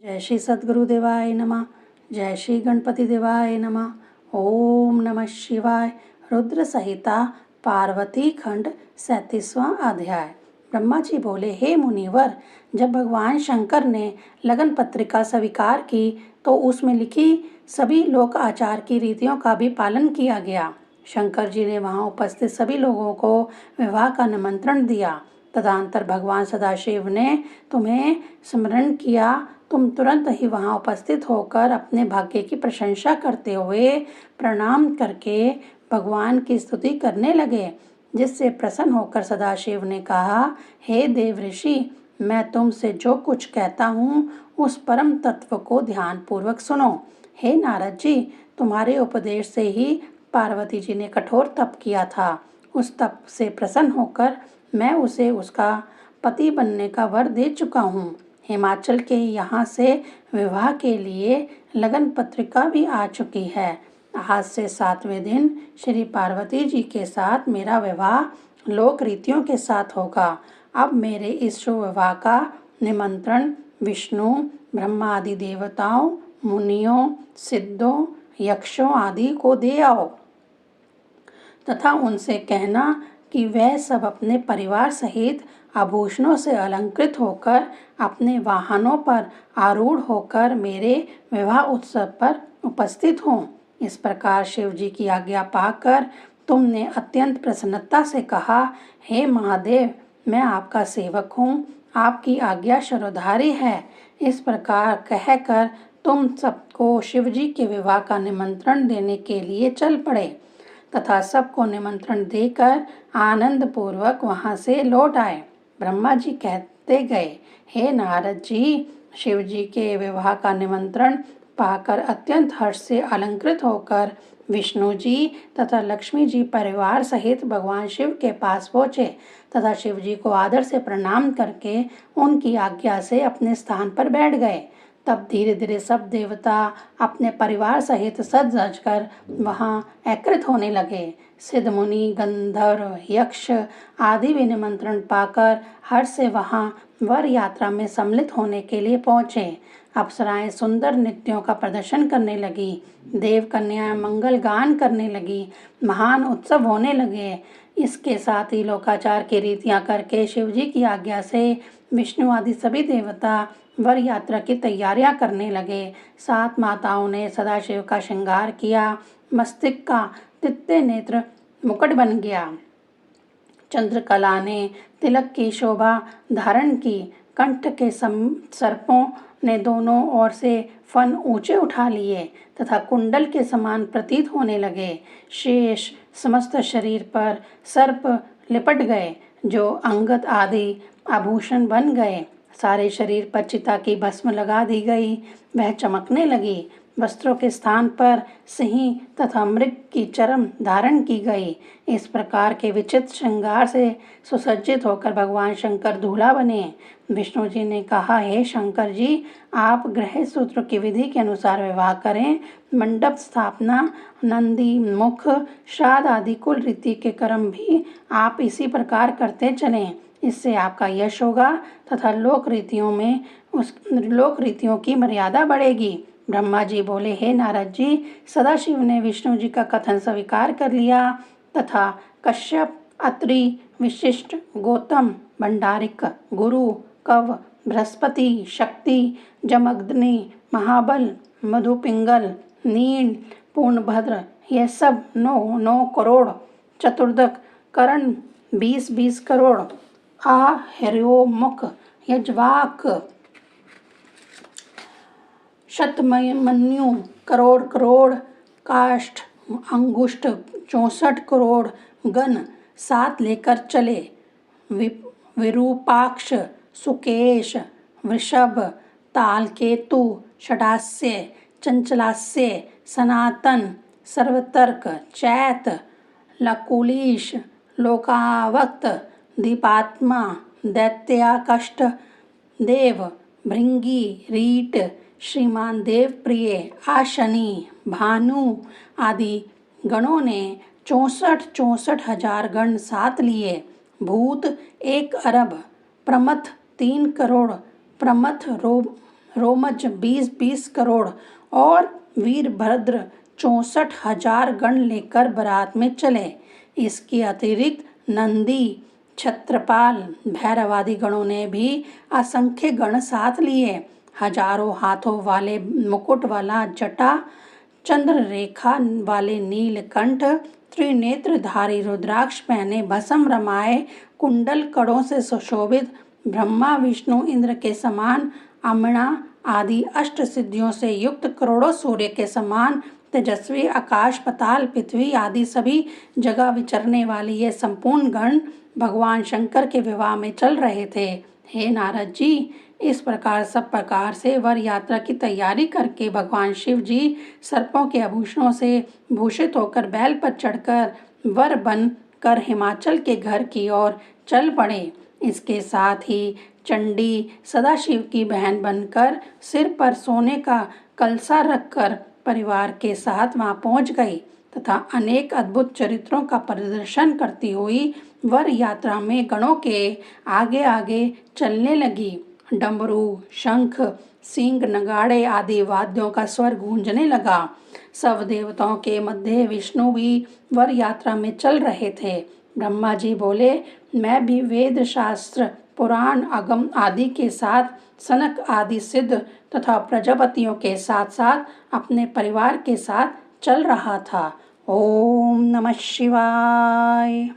जय श्री सद्गुरुदेवाय नमः। जय श्री गणपति देवाय नमः। ओम नमः शिवाय। रुद्र संहिता पार्वती खंड 37वां अध्याय। ब्रह्मा जी बोले, हे मुनिवर, जब भगवान शंकर ने लगन पत्रिका स्वीकार की तो उसमें लिखी सभी लोक आचार की रीतियों का भी पालन किया गया। शंकर जी ने वहां उपस्थित सभी लोगों को विवाह का निमंत्रण दिया। तदनंतर भगवान सदाशिव ने तुम्हें स्मरण किया। तुम तुरंत ही वहां उपस्थित होकर अपने भाग्य की प्रशंसा करते हुए प्रणाम करके भगवान की स्तुति करने लगे, जिससे प्रसन्न होकर सदाशिव ने कहा, हे देव ऋषि, मैं तुमसे जो कुछ कहता हूँ उस परम तत्व को ध्यान पूर्वक सुनो। हे नारद जी, तुम्हारे उपदेश से ही पार्वती जी ने कठोर तप किया था। उस तप से प्रसन्न होकर मैं उसे उसका पति बनने का वर दे चुका हूँ। हिमाचल के यहाँ से विवाह के लिए लगन पत्रिका भी आ चुकी है। आज से 7वें दिन श्री पार्वती जी के साथ मेरा विवाह लोक रीतियों के साथ होगा। अब मेरे इस शुभ विवाह का निमंत्रण विष्णु, ब्रह्मा आदि देवताओं, मुनियों, सिद्धों, यक्षों आदि को दे आओ तथा उनसे कहना कि वह सब अपने परिवार सहित आभूषणों से अलंकृत होकर अपने वाहनों पर आरूढ़ होकर मेरे विवाह उत्सव पर उपस्थित हों। इस प्रकार शिव जी की आज्ञा पाकर तुमने अत्यंत प्रसन्नता से कहा, हे महादेव, मैं आपका सेवक हूँ, आपकी आज्ञा शिरोधारी है। इस प्रकार कहकर तुम सबको शिव जी के विवाह का निमंत्रण देने के लिए चल पड़े तथा सबको निमंत्रण देकर आनंद पूर्वक वहां से लौट आए। ब्रह्मा जी कहते गए, हे नारद जी, शिव जी के विवाह का निमंत्रण पाकर अत्यंत हर्ष से अलंकृत होकर विष्णु जी तथा लक्ष्मी जी परिवार सहित भगवान शिव के पास पहुँचे तथा शिव जी को आदर से प्रणाम करके उनकी आज्ञा से अपने स्थान पर बैठ गए। तब धीरे धीरे सब देवता अपने परिवार सहित सज धज कर वहाँ एकत्रित होने लगे। सिद्ध मुनि, गंधर्व, यक्ष आदि भी निमंत्रण पाकर हर्ष से वहाँ वर यात्रा में सम्मिलित होने के लिए पहुँचे। अप्सराएं सुंदर नृत्यों का प्रदर्शन करने लगी, देव कन्याएं मंगल गान करने लगी, महान उत्सव होने लगे। इसके साथ ही लोकाचार की रीतियां करके शिव जी की आज्ञा से विष्णु आदि सभी देवता वर यात्रा की तैयारियां करने लगे। 7 माताओं ने सदाशिव का श्रृंगार किया। मस्तिष्क का तित्ते नेत्र मुकुट बन गया। चंद्रकला ने तिलक की शोभा धारण की। कंठ के सर्पों ने दोनों ओर से फन ऊंचे उठा लिए तथा कुंडल के समान प्रतीत होने लगे। शेष समस्त शरीर पर सर्प लिपट गए, जो अंगद आदि आभूषण बन गए। सारे शरीर पर चिता की भस्म लगा दी गई, वह चमकने लगी। वस्त्रों के स्थान पर सिंह तथा मृग की चर्म धारण की गई। इस प्रकार के विचित्र श्रृंगार से सुसज्जित होकर भगवान शंकर दूल्हा बने। विष्णु जी ने कहा, हे शंकर जी, आप गृह सूत्र की विधि के अनुसार विवाह करें। मंडप स्थापना, नंदी मुख, श्राद्ध आदि कुल रीति के कर्म भी आप इसी प्रकार करते चलें। इससे आपका यश होगा तथा लोक रीतियों की मर्यादा बढ़ेगी। ब्रह्मा जी बोले, हे नारद जी, सदाशिव ने विष्णु जी का कथन स्वीकार कर लिया तथा कश्यप, अत्रि, विशिष्ट, गौतम, भंडारिक, गुरु, कव, बृहस्पति, शक्ति, जमदग्नि, महाबल, मधुपिंगल, नील, पूर्णभद्र, यह सब 9 करोड़, चतुर्दक, कर्ण 20 करोड़, हिरण्यमुख, यज्वाक, शतमन्यु करोड़, काष्ठ, अंगुष्ठ 64 करोड़ गण साथ लेकर चले। विरूपाक्ष, सुकेश, वृषभ, तालकेतु, षडास्य, चंचलास्य, सनातन, सर्वतर्क, चैत, लकुलीश, लोकावक्त, दीपात्मा, दैत्याकष्ट, देव, भृंगी, रीट, श्रीमान देव प्रिय, आशनि, भानु आदि गणों ने 64 हजार गण साथ लिए। भूत 1 अरब, प्रमथ 3 करोड़, प्रमथ रोमच 20-20 करोड़ और वीरभद्र 64,000 गण लेकर बारात में चले। इसके अतिरिक्त नंदी, छत्रपाल, भैरवादि गणों ने भी असंख्य गण साथ लिए। हजारों हाथों वाले मुकुट वाला जटा, चंद्र रेखा वाले नीलकंठ, त्रिनेत्रधारी रुद्राक्ष पहने, भस्म रमाए, कुंडल कड़ों से सुशोभित, ब्रह्मा विष्णु इंद्र के समान, अमृणा आदि अष्ट सिद्धियों से युक्त, करोड़ों सूर्य के समान तेजस्वी, आकाश पाताल पृथ्वी आदि सभी जगह विचरने वाली ये संपूर्ण गण भगवान शंकर के विवाह में चल रहे थे। हे नारद जी, इस प्रकार सब प्रकार से वर यात्रा की तैयारी करके भगवान शिव जी सर्पों के आभूषणों से भूषित होकर बैल पर चढ़कर वर बन कर हिमाचल के घर की ओर चल पड़े। इसके साथ ही चंडी सदाशिव की बहन बनकर सिर पर सोने का कलसा रखकर परिवार के साथ वहां पहुंच गई तथा अनेक अद्भुत चरित्रों का प्रदर्शन करती हुई वर यात्रा में गणों के आगे आगे चलने लगी। डमरू, शंख, सींग, नगाड़े आदि वाद्यों का स्वर गूंजने लगा। सब देवताओं के मध्य विष्णु भी वर यात्रा में चल रहे थे। ब्रह्मा जी बोले, मैं भी वेद शास्त्र, पुराण, आगम आदि के साथ सनक आदि सिद्ध तथा प्रजापतियों के साथ साथ अपने परिवार के साथ चल रहा था। ओम नमः शिवाय।